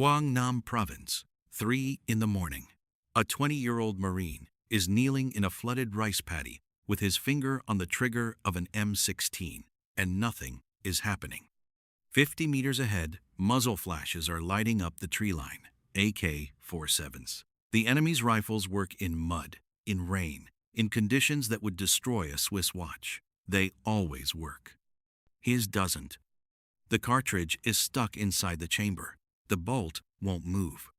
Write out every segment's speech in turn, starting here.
Nam Province, 3 in the morning. A 20-year-old Marine is kneeling in a flooded rice paddy with his finger on the trigger of an M16, and nothing is happening. 50 meters ahead, muzzle flashes are lighting up the tree line, AK-47s. The enemy's rifles work in mud, in rain, in conditions that would destroy a Swiss watch. They always work. His doesn't. The cartridge is stuck inside the chamber. The bolt won't move.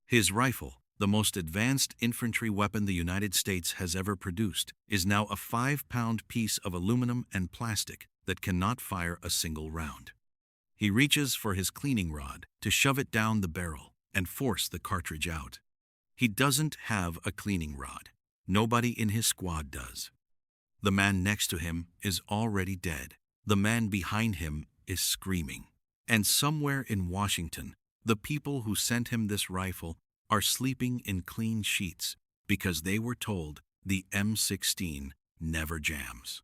His rifle, the most advanced infantry weapon the United States has ever produced, is now a 5-pound piece of aluminum and plastic that cannot fire a single round. He reaches for his cleaning rod to shove it down the barrel and force the cartridge out. He doesn't have a cleaning rod. Nobody in his squad does. The man next to him is already dead. The man behind him is screaming. And somewhere in Washington, the people who sent him this rifle are sleeping in clean sheets because they were told the M16 never jams.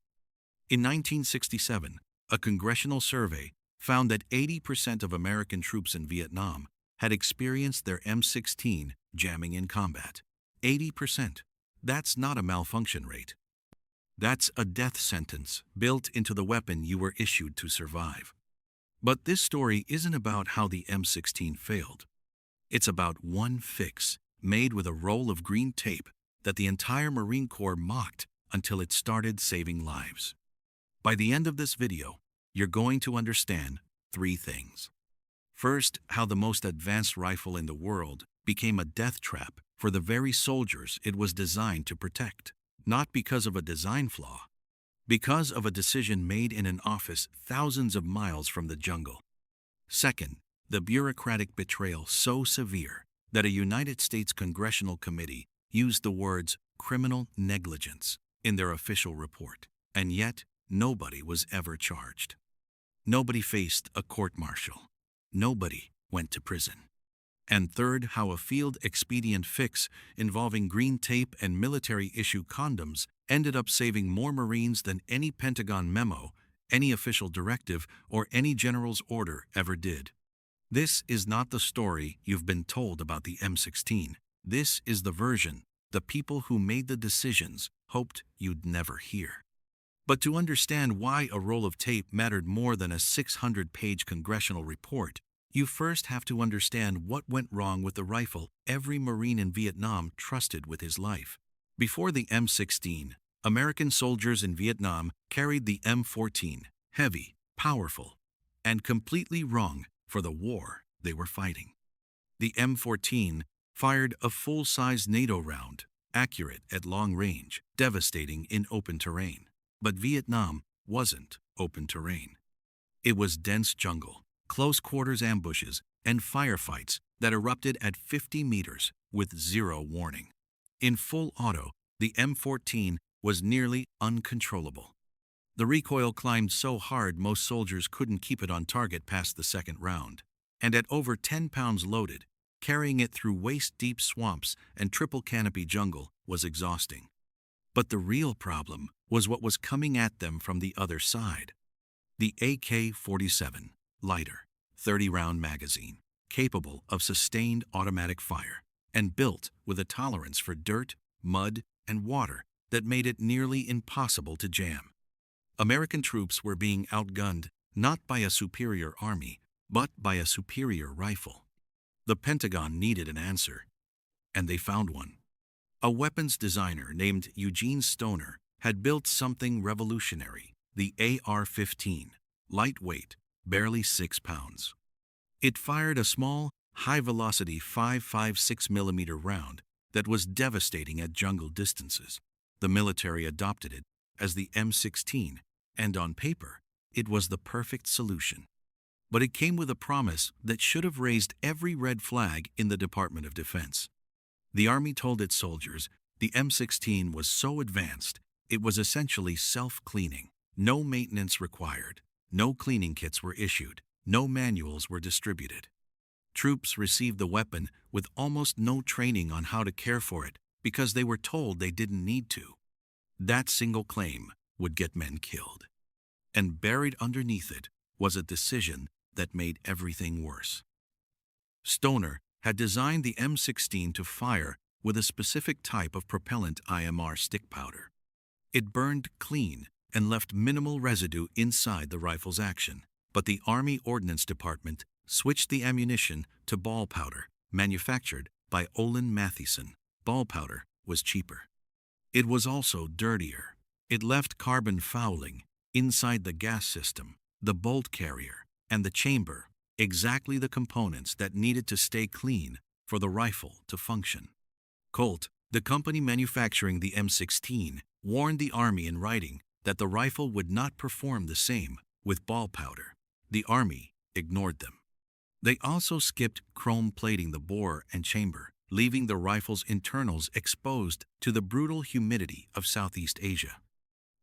In 1967, a congressional survey found that 80% of American troops in Vietnam had experienced their M16 jamming in combat. 80%. That's not a malfunction rate. That's a death sentence built into the weapon you were issued to survive. But this story isn't about how the M16 failed. It's about one fix made with a roll of green tape that the entire Marine Corps mocked until it started saving lives. By the end of this video, you're going to understand 3 things. First, how the most advanced rifle in the world became a death trap for the very soldiers it was designed to protect, not because of a design flaw, because of a decision made in an office thousands of miles from the jungle. Second, the bureaucratic betrayal so severe that a United States congressional committee used the words criminal negligence in their official report, and yet nobody was ever charged. Nobody faced a court-martial. Nobody went to prison. And third, how a field expedient fix involving green tape and military-issue condoms ended up saving more Marines than any Pentagon memo, any official directive, or any general's order ever did. This is not the story you've been told about the M16. This is the version the people who made the decisions hoped you'd never hear. But to understand why a roll of tape mattered more than a 600-page congressional report, you first have to understand what went wrong with the rifle every Marine in Vietnam trusted with his life. Before the M16, American soldiers in Vietnam carried the M14, heavy, powerful, and completely wrong for the war they were fighting. The M14 fired a full-size NATO round, accurate at long range, devastating in open terrain. But Vietnam wasn't open terrain. It was dense jungle, close-quarters ambushes, and firefights that erupted at 50 meters with zero warning. In full auto, the M14 was nearly uncontrollable. The recoil climbed so hard most soldiers couldn't keep it on target past the second round. And at over 10 pounds loaded, carrying it through waist-deep swamps and triple canopy jungle was exhausting. But the real problem was what was coming at them from the other side. The AK-47, lighter, 30-round magazine, capable of sustained automatic fire, and built with a tolerance for dirt, mud, and water that made it nearly impossible to jam. American troops were being outgunned not by a superior army, but by a superior rifle. The Pentagon needed an answer, and they found one. A weapons designer named Eugene Stoner had built something revolutionary, the AR-15, lightweight, barely 6 pounds. It fired a small, high-velocity 5.56mm round that was devastating at jungle distances. The military adopted it as the M16, and on paper, it was the perfect solution. But it came with a promise that should have raised every red flag in the Department of Defense. The Army told its soldiers the M16 was so advanced, it was essentially self-cleaning. No maintenance required, no cleaning kits were issued, no manuals were distributed. Troops received the weapon with almost no training on how to care for it because they were told they didn't need to. That single claim would get men killed. And buried underneath it was a decision that made everything worse. Stoner had designed the M16 to fire with a specific type of propellant IMR stick powder. It burned clean and left minimal residue inside the rifle's action. But the Army Ordnance Department switched the ammunition to ball powder, manufactured by Olin Mathieson. Ball powder was cheaper. It was also dirtier. It left carbon fouling inside the gas system, the bolt carrier, and the chamber, exactly the components that needed to stay clean for the rifle to function. Colt, the company manufacturing the M16, warned the Army in writing that the rifle would not perform the same with ball powder. The Army ignored them. They also skipped chrome plating the bore and chamber, leaving the rifle's internals exposed to the brutal humidity of Southeast Asia.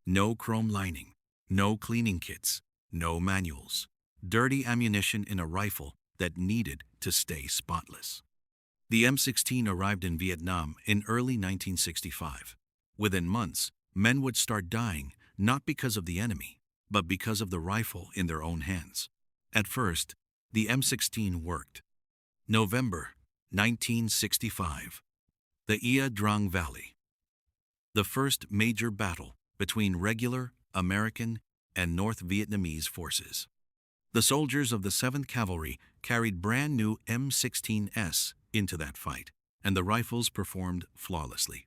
No chrome lining, no cleaning kits, no manuals. Dirty ammunition in a rifle that needed to stay spotless. The M16 arrived in Vietnam in early 1965. Within months, men would start dying not because of the enemy, but because of the rifle in their own hands. At first, the M16 worked. November 1965. The Ia Drang Valley. The first major battle between regular American and North Vietnamese forces. The soldiers of the 7th Cavalry carried brand new M16s into that fight, and the rifles performed flawlessly.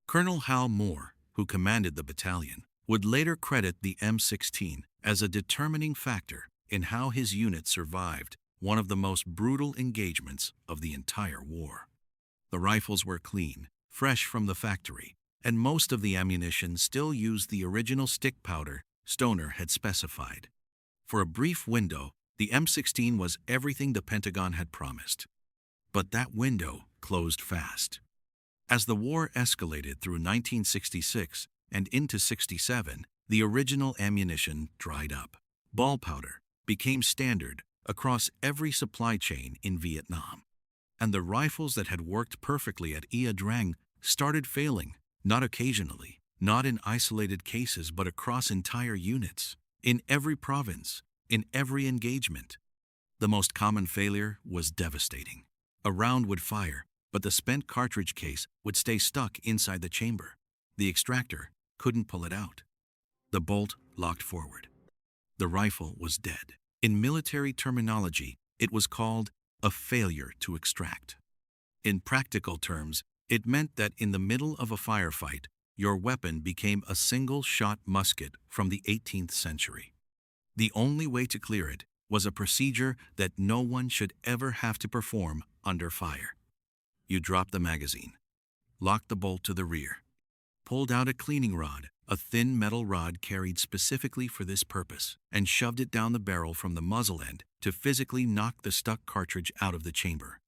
Colonel Hal Moore, who commanded the battalion, would later credit the M16 as a determining factor in how his unit survived one of the most brutal engagements of the entire war. The rifles were clean, fresh from the factory, and most of the ammunition still used the original stick powder Stoner had specified. For a brief window, the M16 was everything the Pentagon had promised. But that window closed fast. As the war escalated through 1966 and into 67, the original ammunition dried up. Ball powder became standard across every supply chain in Vietnam. And the rifles that had worked perfectly at Ia Drang started failing, not occasionally, not in isolated cases, but across entire units, in every province, in every engagement. The most common failure was devastating. A round would fire, but the spent cartridge case would stay stuck inside the chamber. The extractor couldn't pull it out. The bolt locked forward. The rifle was dead. In military terminology, it was called a failure to extract. In practical terms, it meant that in the middle of a firefight, your weapon became a single-shot musket from the 18th century. The only way to clear it was a procedure that no one should ever have to perform under fire. You dropped the magazine, locked the bolt to the rear, pulled out a cleaning rod, a thin metal rod carried specifically for this purpose, and shoved it down the barrel from the muzzle end to physically knock the stuck cartridge out of the chamber.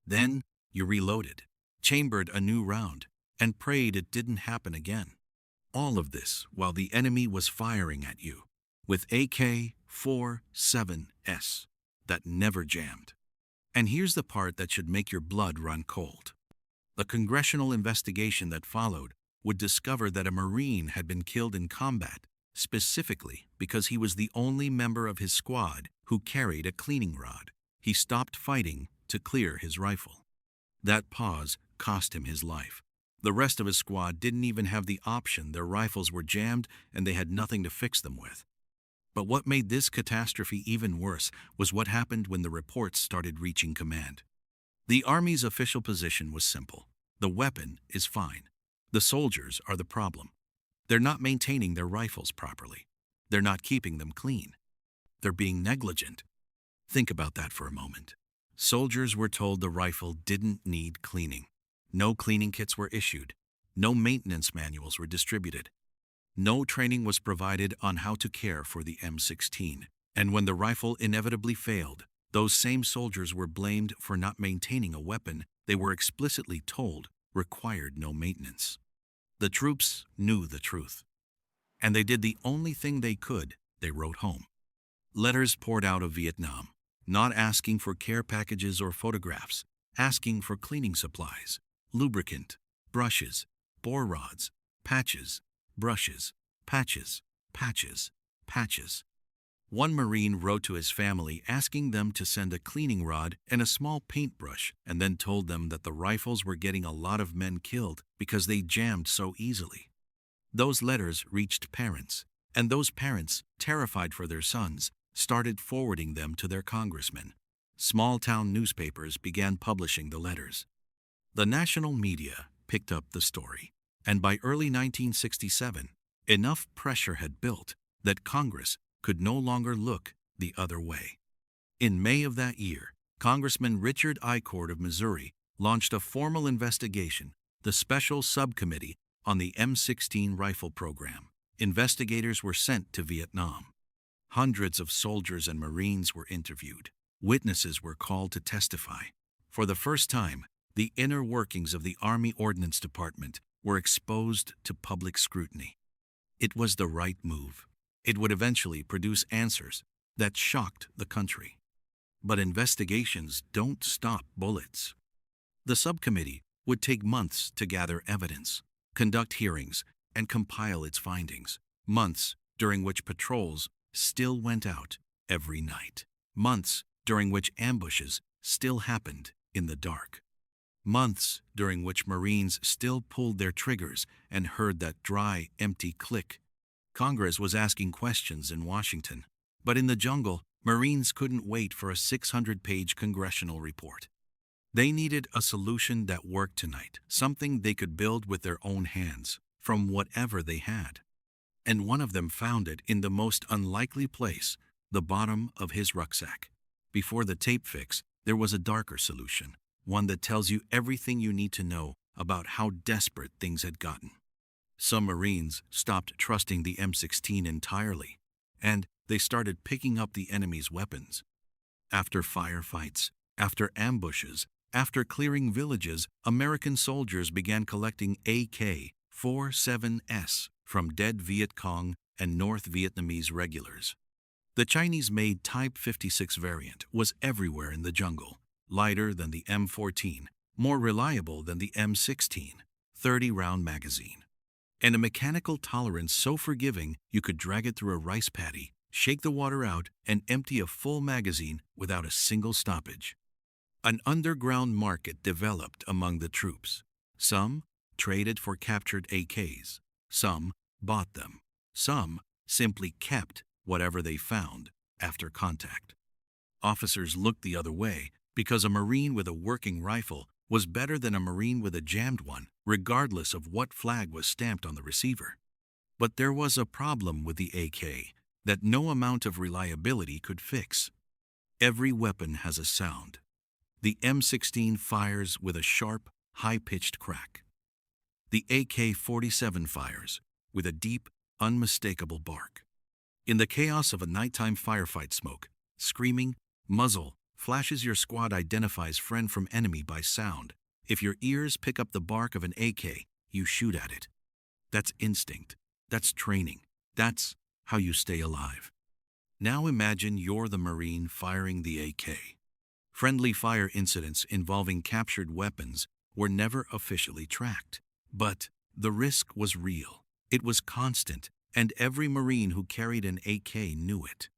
Then you reloaded, chambered a new round, and prayed it didn't happen again. All of this while the enemy was firing at you with AK-47s that never jammed. And here's the part that should make your blood run cold. The congressional investigation that followed would discover that a Marine had been killed in combat, specifically because he was the only member of his squad who carried a cleaning rod. He stopped fighting to clear his rifle. That pause cost him his life. The rest of his squad didn't even have the option. Their rifles were jammed and they had nothing to fix them with. But what made this catastrophe even worse was what happened when the reports started reaching command. The Army's official position was simple. The weapon is fine. The soldiers are the problem. They're not maintaining their rifles properly. They're not keeping them clean. They're being negligent. Think about that for a moment. Soldiers were told the rifle didn't need cleaning. No cleaning kits were issued. No maintenance manuals were distributed. No training was provided on how to care for the M16. And when the rifle inevitably failed, those same soldiers were blamed for not maintaining a weapon they were explicitly told required no maintenance. The troops knew the truth. And they did the only thing they could. They wrote home. Letters poured out of Vietnam, not asking for care packages or photographs, asking for cleaning supplies, lubricant, brushes, bore rods, patches, brushes, patches, patches, patches. One Marine wrote to his family asking them to send a cleaning rod and a small paintbrush, and then told them that the rifles were getting a lot of men killed because they jammed so easily. Those letters reached parents, and those parents, terrified for their sons, started forwarding them to their congressmen. Small-town newspapers began publishing the letters. The national media picked up the story, and by early 1967, enough pressure had built that Congress could no longer look the other way. In May of that year, Congressman Richard Icord of Missouri launched a formal investigation, the Special Subcommittee on the M16 rifle program. Investigators were sent to Vietnam. Hundreds of soldiers and Marines were interviewed. Witnesses were called to testify. For the first time, the inner workings of the Army Ordnance Department were exposed to public scrutiny. It was the right move. It would eventually produce answers that shocked the country. But investigations don't stop bullets. The subcommittee would take months to gather evidence, conduct hearings, and compile its findings. Months during which patrols still went out every night. Months during which ambushes still happened in the dark. Months during which Marines still pulled their triggers and heard that dry, empty click. Congress was asking questions in Washington, but in the jungle, Marines couldn't wait for a 600-page congressional report. They needed a solution that worked tonight, something they could build with their own hands, from whatever they had. And one of them found it in the most unlikely place, the bottom of his rucksack. Before the tape fix, there was a darker solution, one that tells you everything you need to know about how desperate things had gotten. Some Marines stopped trusting the M16 entirely, and they started picking up the enemy's weapons. After firefights, after ambushes, after clearing villages, American soldiers began collecting AK-47s from dead Viet Cong and North Vietnamese regulars. The Chinese-made Type 56 variant was everywhere in the jungle, lighter than the M14, more reliable than the M16, 30-round magazine, and a mechanical tolerance so forgiving you could drag it through a rice paddy, shake the water out, and empty a full magazine without a single stoppage. An underground market developed among the troops. Some traded for captured AKs. Some bought them. Some simply kept whatever they found after contact. Officers looked the other way because a Marine with a working rifle was better than a Marine with a jammed one, regardless of what flag was stamped on the receiver. But there was a problem with the AK that no amount of reliability could fix. Every weapon has a sound. The M16 fires with a sharp, high-pitched crack. The AK-47 fires with a deep, unmistakable bark. In the chaos of a nighttime firefight smoke, screaming, muzzle, flashes your squad identifies friend from enemy by sound. If your ears pick up the bark of an AK, you shoot at it. That's instinct. That's training. That's how you stay alive. Now imagine you're the Marine firing the AK. Friendly fire incidents involving captured weapons were never officially tracked. But the risk was real. It was constant, and every Marine who carried an AK knew it.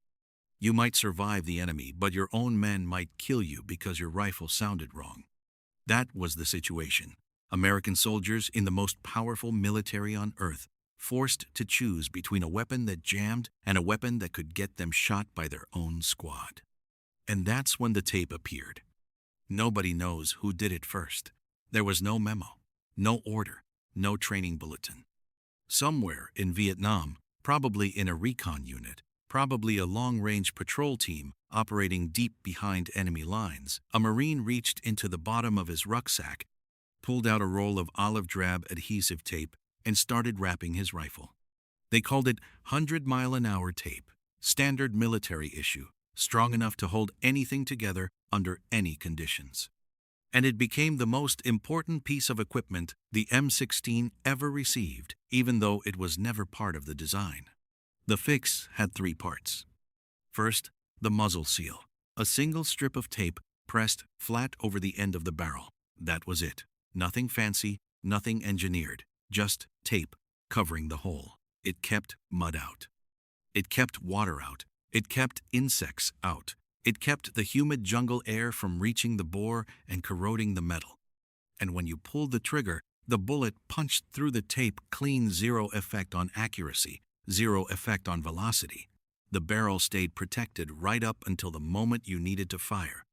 You might survive the enemy, but your own men might kill you because your rifle sounded wrong. That was the situation. American soldiers in the most powerful military on earth, forced to choose between a weapon that jammed and a weapon that could get them shot by their own squad. And that's when the tape appeared. Nobody knows who did it first. There was no memo, no order, no training bulletin. Somewhere in Vietnam, probably in a recon unit, probably a long-range patrol team operating deep behind enemy lines, a Marine reached into the bottom of his rucksack, pulled out a roll of olive drab adhesive tape, and started wrapping his rifle. They called it 100-mile-an-hour tape, standard military issue, strong enough to hold anything together under any conditions. And it became the most important piece of equipment the M16 ever received, even though it was never part of the design. The fix had 3 parts. First, the muzzle seal, a single strip of tape pressed flat over the end of the barrel. That was it. Nothing fancy, nothing engineered, just tape covering the hole. It kept mud out. It kept water out, It kept insects out. It kept the humid jungle air from reaching the bore and corroding the metal. And when you pulled the trigger, the bullet punched through the tape clean, zero effect on accuracy, zero effect on velocity. The barrel stayed protected right up until the moment you needed to fire.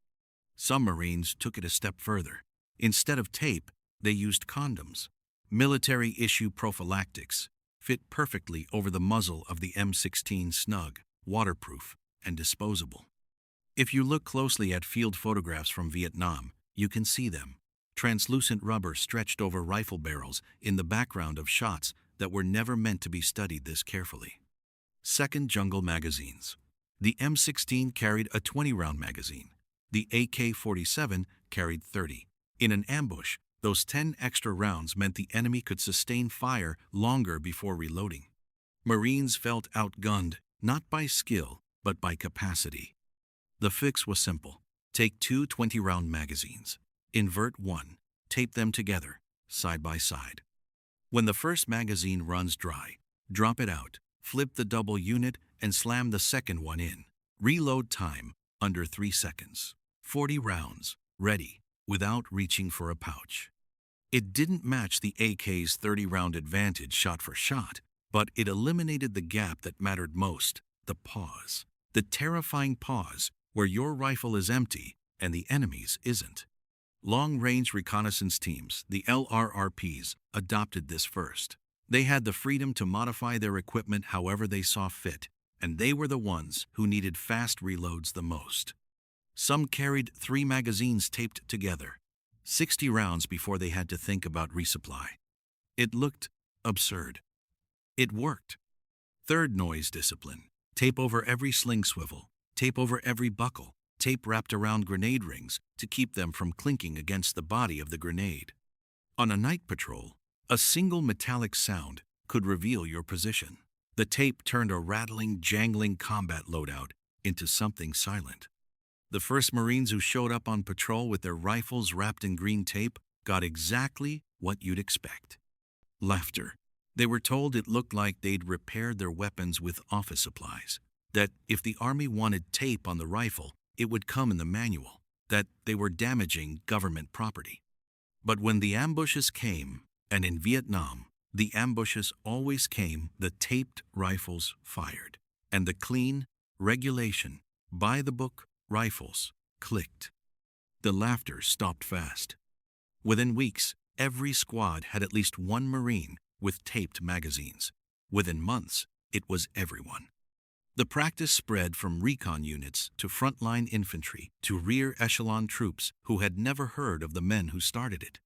Some Marines took it a step further. Instead of tape, they used condoms. Military-issue prophylactics fit perfectly over the muzzle of the M16, snug, waterproof, and disposable. If you look closely at field photographs from Vietnam, you can see them. Translucent rubber stretched over rifle barrels in the background of shots that were never meant to be studied this carefully. Second, jungle magazines. The M16 carried a 20-round magazine. The AK-47 carried 30. In an ambush, those 10 extra rounds meant the enemy could sustain fire longer before reloading. Marines felt outgunned, not by skill, but by capacity. The fix was simple. Take two 20-round magazines. Invert one. Tape them together, side by side. When the first magazine runs dry, drop it out, flip the double unit, and slam the second one in. Reload time, under 3 seconds. 40 rounds, ready, without reaching for a pouch. It didn't match the AK's 30-round advantage shot for shot, but it eliminated the gap that mattered most, the pause. The terrifying pause where your rifle is empty and the enemy's isn't. Long-range reconnaissance teams, the LRRPs, adopted this first. They had the freedom to modify their equipment however they saw fit, and they were the ones who needed fast reloads the most. Some carried 3 magazines taped together, 60 rounds before they had to think about resupply. It looked absurd. It worked. Third, noise discipline. Tape over every sling swivel, tape over every buckle, tape wrapped around grenade rings to keep them from clinking against the body of the grenade. On a night patrol, a single metallic sound could reveal your position. The tape turned a rattling, jangling combat loadout into something silent. The first Marines who showed up on patrol with their rifles wrapped in green tape got exactly what you'd expect. Laughter. They were told it looked like they'd repaired their weapons with office supplies, that if the Army wanted tape on the rifle, it would come in the manual, that they were damaging government property. But when the ambushes came, and in Vietnam, the ambushes always came, the taped rifles fired, and the clean, regulation, by-the-book rifles clicked. The laughter stopped fast. Within weeks, every squad had at least one Marine with taped magazines. Within months, it was everyone. The practice spread from recon units to frontline infantry to rear echelon troops who had never heard of the men who started it.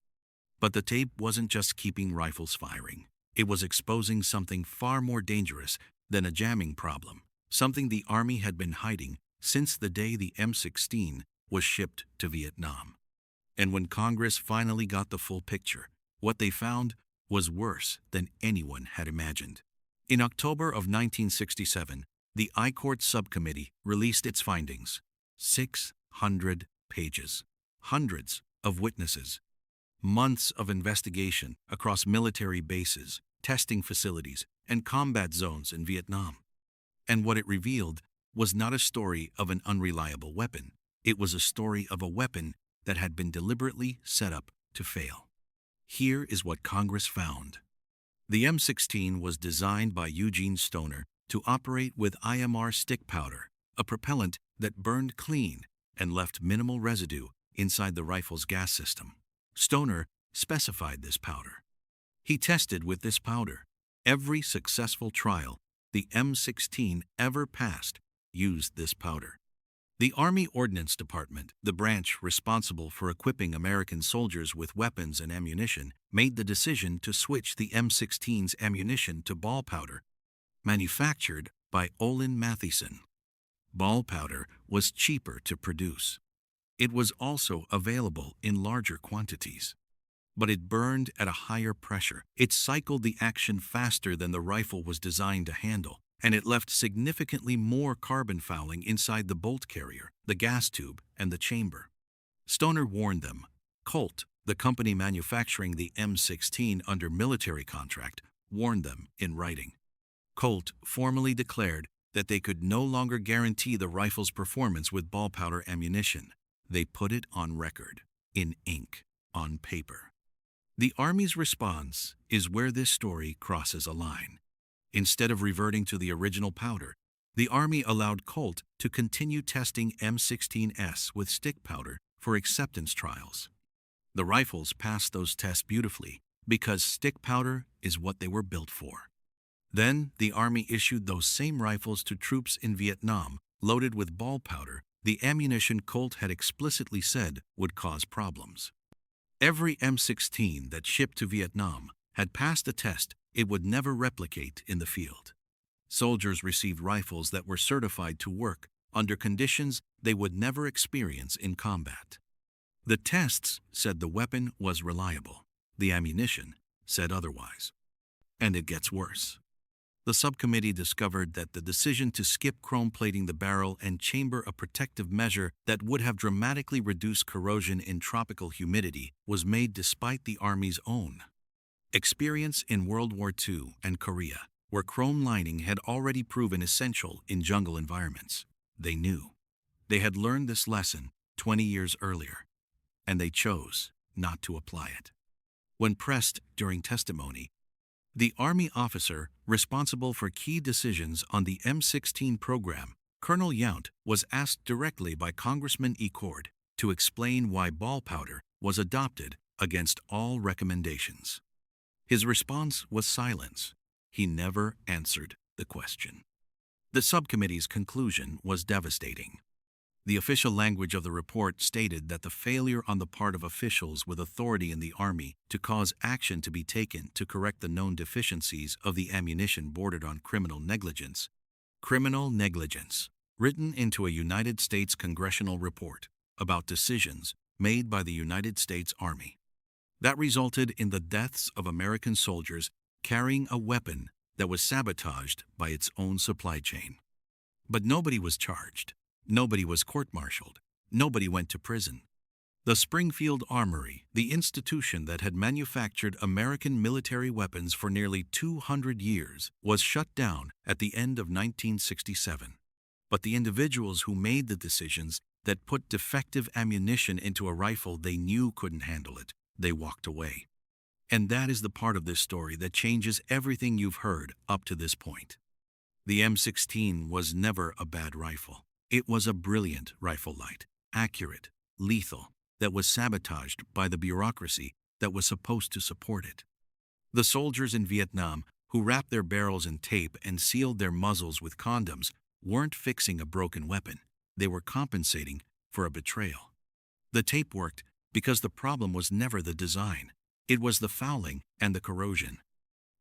But the tape wasn't just keeping rifles firing. It was exposing something far more dangerous than a jamming problem, something the Army had been hiding since the day the M16 was shipped to Vietnam. And when Congress finally got the full picture, what they found was worse than anyone had imagined. In October of 1967, the I-Court subcommittee released its findings. 600 pages, hundreds of witnesses, months of investigation across military bases, testing facilities, and combat zones in Vietnam. And what it revealed was not a story of an unreliable weapon. It was a story of a weapon that had been deliberately set up to fail. Here is what Congress found. The M16 was designed by Eugene Stoner to operate with IMR stick powder, a propellant that burned clean and left minimal residue inside the rifle's gas system. Stoner specified this powder. He tested with this powder. Every successful trial the M16 ever passed used this powder. The Army Ordnance Department, the branch responsible for equipping American soldiers with weapons and ammunition, made the decision to switch the M16's ammunition to ball powder, manufactured by Olin Mathieson. Ball powder was cheaper to produce. It was also available in larger quantities. But it burned at a higher pressure. It cycled the action faster than the rifle was designed to handle, and it left significantly more carbon fouling inside the bolt carrier, the gas tube, and the chamber. Stoner warned them. Colt, the company manufacturing the M16 under military contract, warned them in writing. Colt formally declared that they could no longer guarantee the rifle's performance with ball powder ammunition. They put it on record, in ink, on paper. The Army's response is where this story crosses a line. Instead of reverting to the original powder, the Army allowed Colt to continue testing M16s with stick powder for acceptance trials. The rifles passed those tests beautifully because stick powder is what they were built for. Then the Army issued those same rifles to troops in Vietnam, loaded with ball powder, the ammunition Colt had explicitly said would cause problems. Every M16 that shipped to Vietnam had passed a test it would never replicate in the field. Soldiers received rifles that were certified to work under conditions they would never experience in combat. The tests said the weapon was reliable. The ammunition said otherwise. And it gets worse. The subcommittee discovered that the decision to skip chrome plating the barrel and chamber a protective measure that would have dramatically reduced corrosion in tropical humidity was made despite the Army's own experience in World War II and Korea, where chrome lining had already proven essential in jungle environments. They knew. They had learned this lesson 20 years earlier, and they chose not to apply it. When pressed during testimony, the Army officer responsible for key decisions on the M16 program, Colonel Yount, was asked directly by Congressman Ecord to explain why ball powder was adopted against all recommendations. His response was silence. He never answered the question. The subcommittee's conclusion was devastating. The official language of the report stated that the failure on the part of officials with authority in the Army to cause action to be taken to correct the known deficiencies of the ammunition bordered on criminal negligence. Criminal negligence, written into a United States congressional report about decisions made by the United States Army. That resulted in the deaths of American soldiers carrying a weapon that was sabotaged by its own supply chain. But nobody was charged. Nobody was court-martialed. Nobody went to prison. The Springfield Armory, the institution that had manufactured American military weapons for nearly 200 years, was shut down at the end of 1967. But the individuals who made the decisions that put defective ammunition into a rifle they knew couldn't handle it, they walked away. And that is the part of this story that changes everything you've heard up to this point. The M16 was never a bad rifle. It was a brilliant rifle, light, accurate, lethal, that was sabotaged by the bureaucracy that was supposed to support it. The soldiers in Vietnam who wrapped their barrels in tape and sealed their muzzles with condoms weren't fixing a broken weapon. They were compensating for a betrayal. The tape worked because the problem was never the design. It was the fouling and the corrosion.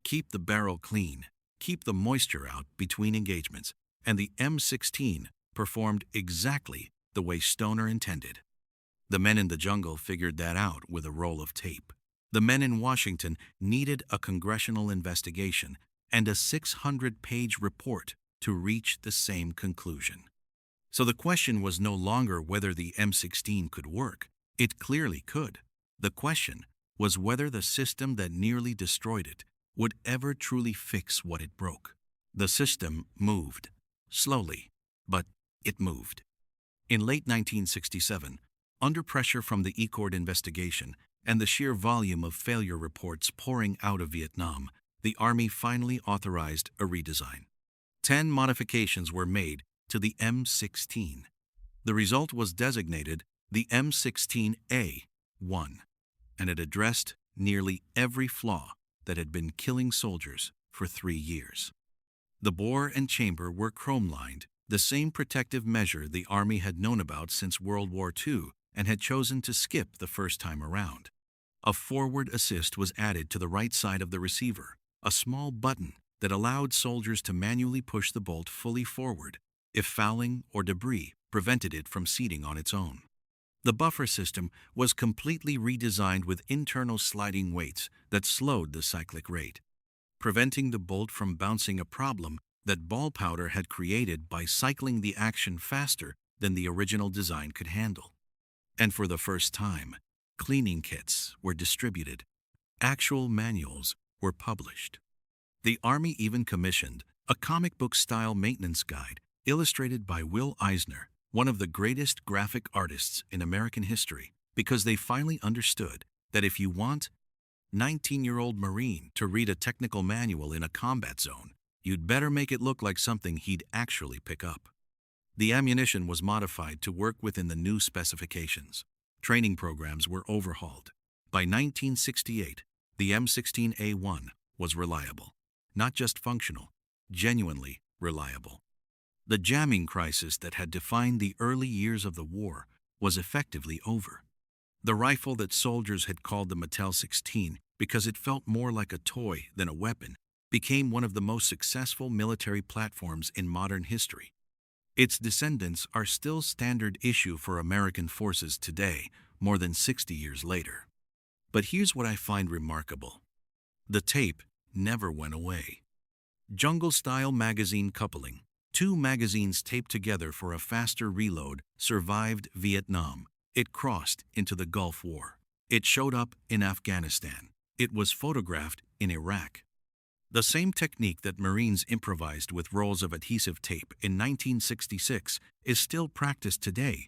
Keep the barrel clean, keep the moisture out between engagements, and the M16 performed exactly the way Stoner intended. The men in the jungle figured that out with a roll of tape. The men in Washington needed a congressional investigation and a 600-page report to reach the same conclusion. So the question was no longer whether the M16 could work. It clearly could. The question was whether the system that nearly destroyed it would ever truly fix what it broke. The system moved, slowly, but it moved. In late 1967, under pressure from the Ecord investigation and the sheer volume of failure reports pouring out of Vietnam, the Army finally authorized a redesign. 10 modifications were made to the M16. The result was designated the M16A1, and it addressed nearly every flaw that had been killing soldiers for 3 years. The bore and chamber were chrome-lined, the same protective measure the Army had known about since World War II and had chosen to skip the first time around. A forward assist was added to the right side of the receiver, a small button that allowed soldiers to manually push the bolt fully forward if fouling or debris prevented it from seating on its own. The buffer system was completely redesigned with internal sliding weights that slowed the cyclic rate, preventing the bolt from bouncing, a problem that ball powder had created by cycling the action faster than the original design could handle. And for the first time, cleaning kits were distributed. Actual manuals were published. The Army even commissioned a comic book-style maintenance guide illustrated by Will Eisner, one of the greatest graphic artists in American history, because they finally understood that if you want 19-year-old Marine to read a technical manual in a combat zone, you'd better make it look like something he'd actually pick up. The ammunition was modified to work within the new specifications. Training programs were overhauled. By 1968, the M16A1 was reliable. Not just functional, genuinely reliable. The jamming crisis that had defined the early years of the war was effectively over. The rifle that soldiers had called the M16 because it felt more like a toy than a weapon became one of the most successful military platforms in modern history. Its descendants are still standard issue for American forces today, more than 60 years later. But here's what I find remarkable. The tape never went away. Jungle-style magazine coupling, two magazines taped together for a faster reload, survived Vietnam. It crossed into the Gulf War. It showed up in Afghanistan. It was photographed in Iraq. The same technique that Marines improvised with rolls of adhesive tape in 1966 is still practiced today.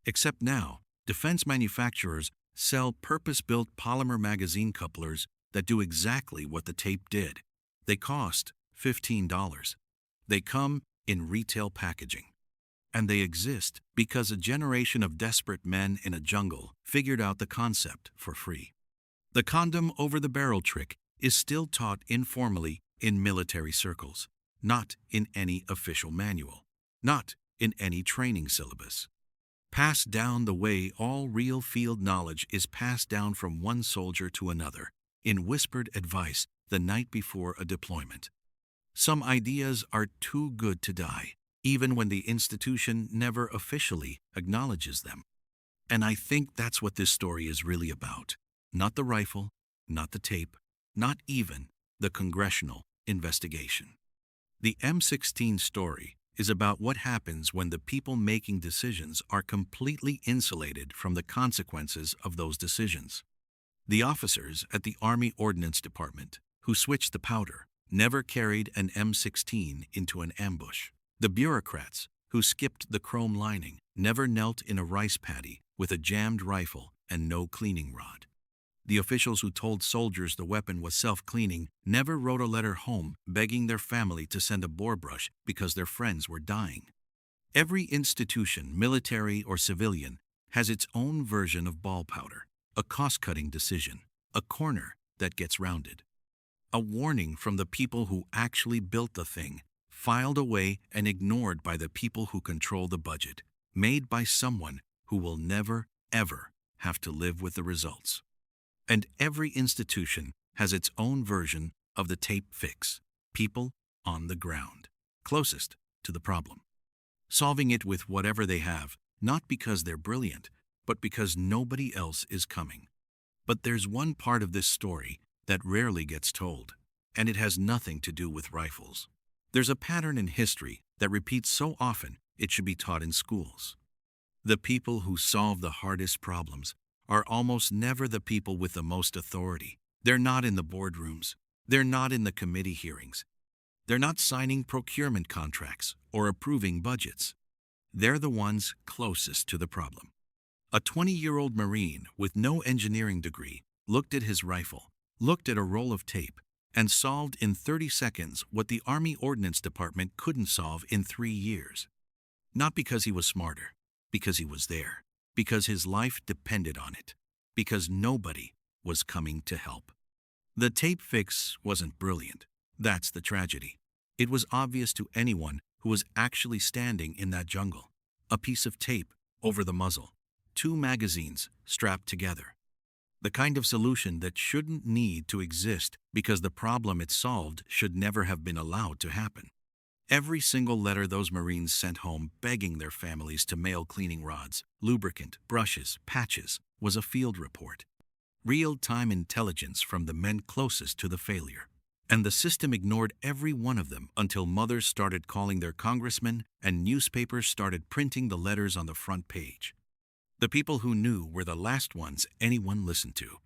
Except now, defense manufacturers sell purpose-built polymer magazine couplers that do exactly what the tape did. They cost $15. They come in retail packaging. And they exist because a generation of desperate men in a jungle figured out the concept for free. The condom over the barrel trick is still taught informally in military circles, not in any official manual, not in any training syllabus. Passed down the way all real field knowledge is passed down from one soldier to another, in whispered advice the night before a deployment. Some ideas are too good to die, even when the institution never officially acknowledges them. And I think that's what this story is really about. Not the rifle, not the tape, not even the congressional investigation. The M16 story is about what happens when the people making decisions are completely insulated from the consequences of those decisions. The officers at the Army Ordnance Department, who switched the powder, never carried an M16 into an ambush. The bureaucrats, who skipped the chrome lining, never knelt in a rice paddy with a jammed rifle and no cleaning rod. The officials who told soldiers the weapon was self-cleaning never wrote a letter home begging their family to send a bore brush because their friends were dying. Every institution, military or civilian, has its own version of ball powder, a cost-cutting decision, a corner that gets rounded. A warning from the people who actually built the thing, filed away and ignored by the people who control the budget, made by someone who will never, ever have to live with the results. And every institution has its own version of the tape fix, people on the ground, closest to the problem, solving it with whatever they have, not because they're brilliant, but because nobody else is coming. But there's one part of this story that rarely gets told, and it has nothing to do with rifles. There's a pattern in history that repeats so often it should be taught in schools. The people who solve the hardest problems are almost never the people with the most authority. They're not in the boardrooms. They're not in the committee hearings. They're not signing procurement contracts or approving budgets. They're the ones closest to the problem. A 20-year-old Marine with no engineering degree looked at his rifle, looked at a roll of tape, and solved in 30 seconds what the Army Ordnance Department couldn't solve in 3 years. Not because he was smarter, because he was there, because his life depended on it, because nobody was coming to help. The tape fix wasn't brilliant. That's the tragedy. It was obvious to anyone who was actually standing in that jungle. A piece of tape over the muzzle, 2 magazines strapped together. The kind of solution that shouldn't need to exist because the problem it solved should never have been allowed to happen. Every single letter those Marines sent home begging their families to mail cleaning rods, lubricant, brushes, patches was a field report. Real-time intelligence from the men closest to the failure. And the system ignored every one of them until mothers started calling their congressmen and newspapers started printing the letters on the front page. The people who knew were the last ones anyone listened to.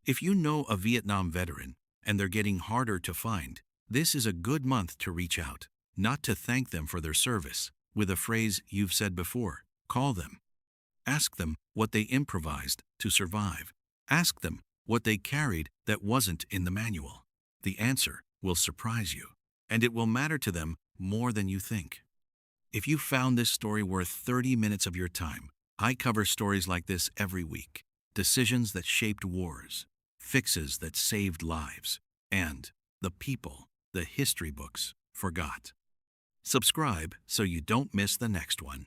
If you know a Vietnam veteran and they're getting harder to find, This is a good month to reach out, not to thank them for their service, with a phrase you've said before. Call them. Ask them what they improvised to survive. Ask them what they carried that wasn't in the manual. The answer will surprise you, and it will matter to them more than you think. If you found this story worth 30 minutes of your time, I cover stories like this every week. Decisions that shaped wars, fixes that saved lives, and the people the history books forgot. Subscribe so you don't miss the next one.